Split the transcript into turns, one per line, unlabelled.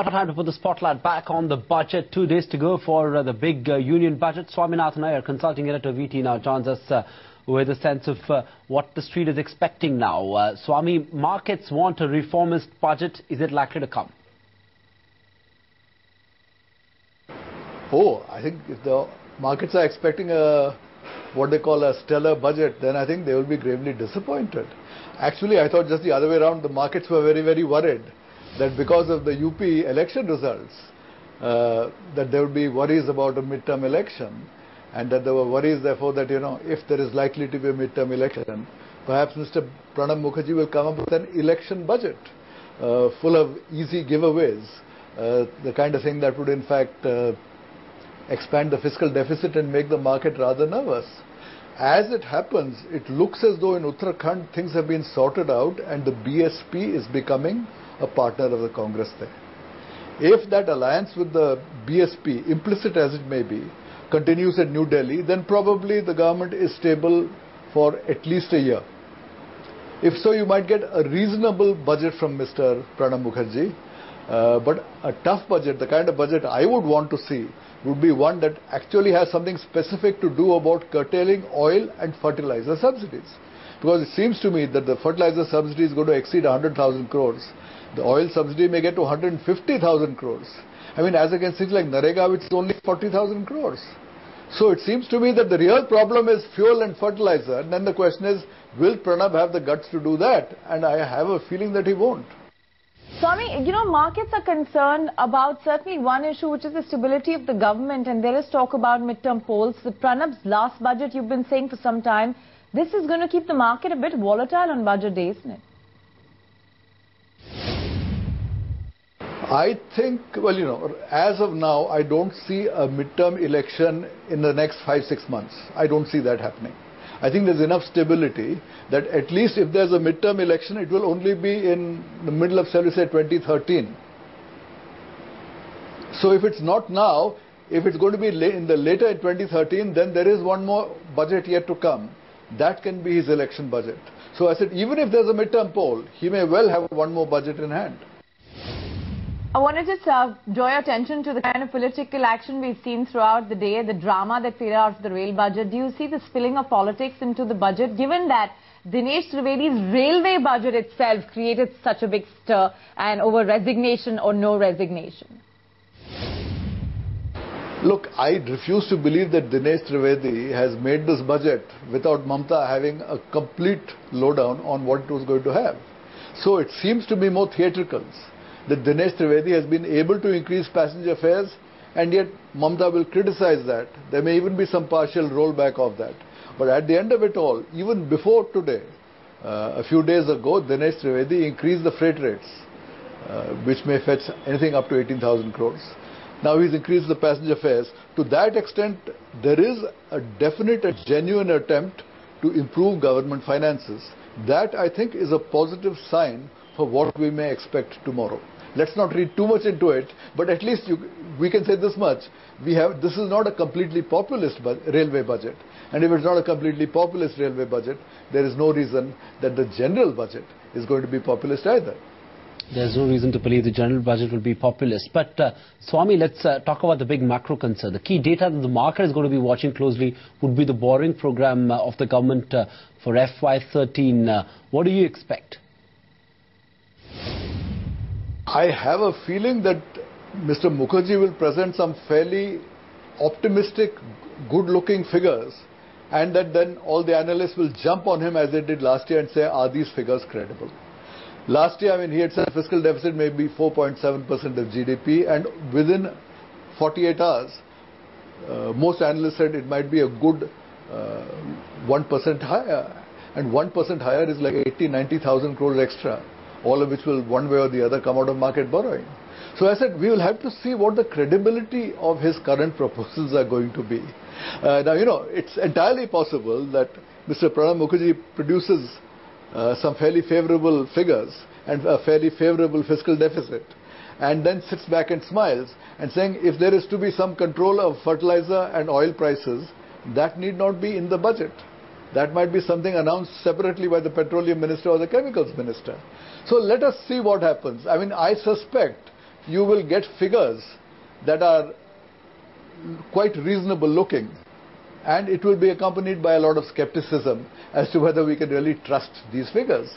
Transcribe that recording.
Time to put the spotlight back on the budget. 2 days to go for the big union budget. Swaminathan Aiyar, consulting editor VT, now joins us with a sense of what the street is expecting now. Swami, markets want a reformist budget. Is it likely to come?
I think if the markets are expecting what they call a stellar budget, then I think they will be gravely disappointed. Actually, I thought just the other way around. The markets were very, very worried that because of the UP election results, that there would be worries about a midterm election, and that there were worries, therefore, that, if there is likely to be a midterm election, perhaps Mr. Pranab Mukherjee will come up with an election budget full of easy giveaways, the kind of thing that would, in fact, expand the fiscal deficit and make the market rather nervous. As it happens, it looks as though in Uttarakhand things have been sorted out and the BSP is becoming a partner of the Congress there. If that alliance with the BSP, implicit as it may be, continues at New Delhi, then probably the government is stable for at least a year. If so, you might get a reasonable budget from Mr. Pranab Mukherjee, but a tough budget, the kind of budget I would want to see, would be one that actually has something specific to do about curtailing oil and fertilizer subsidies. Because it seems to me that the fertilizer subsidy is going to exceed 100,000 crores. The oil subsidy may get to 150,000 crores. I mean, as against things like Narega, which is only 40,000 crores. So it seems to me that the real problem is fuel and fertilizer. And then the question is, will Pranab have the guts to do that? And I have a feeling that he won't.
Swami, markets are concerned about certainly one issue, which is the stability of the government. And there is talk about midterm polls. The Pranab's last budget, you've been saying for some time, this is going to keep the market a bit volatile on budget day, isn't it?
I think, as of now, I don't see a midterm election in the next 5-6 months. I don't see that happening. I think there's enough stability that at least if there's a midterm election, it will only be in the middle of, shall we say, 2013. So if it's not now, if it's going to be later in 2013, then there is one more budget yet to come. That can be his election budget. So I said, even if there's a midterm poll, he may well have one more budget in hand.
I wanted to draw your attention to the kind of political action we've seen throughout the day, the drama that played out of the rail budget. Do you see the spilling of politics into the budget, given that Dinesh Trivedi's railway budget itself created such a big stir and over resignation or no resignation?
Look, I refuse to believe that Dinesh Trivedi has made this budget without Mamta having a complete lowdown on what it was going to have. So it seems to be more theatricals that Dinesh Trivedi has been able to increase passenger fares, and yet Mamta will criticize that. There may even be some partial rollback of that. But at the end of it all, even before today, a few days ago, Dinesh Trivedi increased the freight rates, which may fetch anything up to 18,000 crores. Now he's increased the passenger fares. To that extent, there is a definite, a genuine attempt to improve government finances. That, I think, is a positive sign for what we may expect tomorrow. Let's not read too much into it, but at least we can say this much. This is not a completely populist railway budget. And if it's not a completely populist railway budget, there is no reason that the general budget is going to be populist either.
There's no reason to believe the general budget will be populist. But Swami, let's talk about the big macro concern. The key data that the market is going to be watching closely would be the borrowing program of the government for FY13. What do you expect?
I have a feeling that Mr. Mukherjee will present some fairly optimistic, good-looking figures, and that then all the analysts will jump on him as they did last year and say, are these figures credible? Last year, he had said fiscal deficit may be 4.7% of GDP, and within 48 hours, most analysts said it might be a good 1% higher, and 1% higher is like 90,000 crores extra, all of which will one way or the other come out of market borrowing. So I said, we will have to see what the credibility of his current proposals are going to be. Now, it's entirely possible that Mr. Pranab Mukherjee produces some fairly favorable figures and a fairly favorable fiscal deficit, and then sits back and smiles and saying, if there is to be some control of fertilizer and oil prices, that need not be in the budget. That might be something announced separately by the petroleum minister or the chemicals minister. So let us see what happens. I suspect you will get figures that are quite reasonable looking, and it will be accompanied by a lot of skepticism as to whether we can really trust these figures.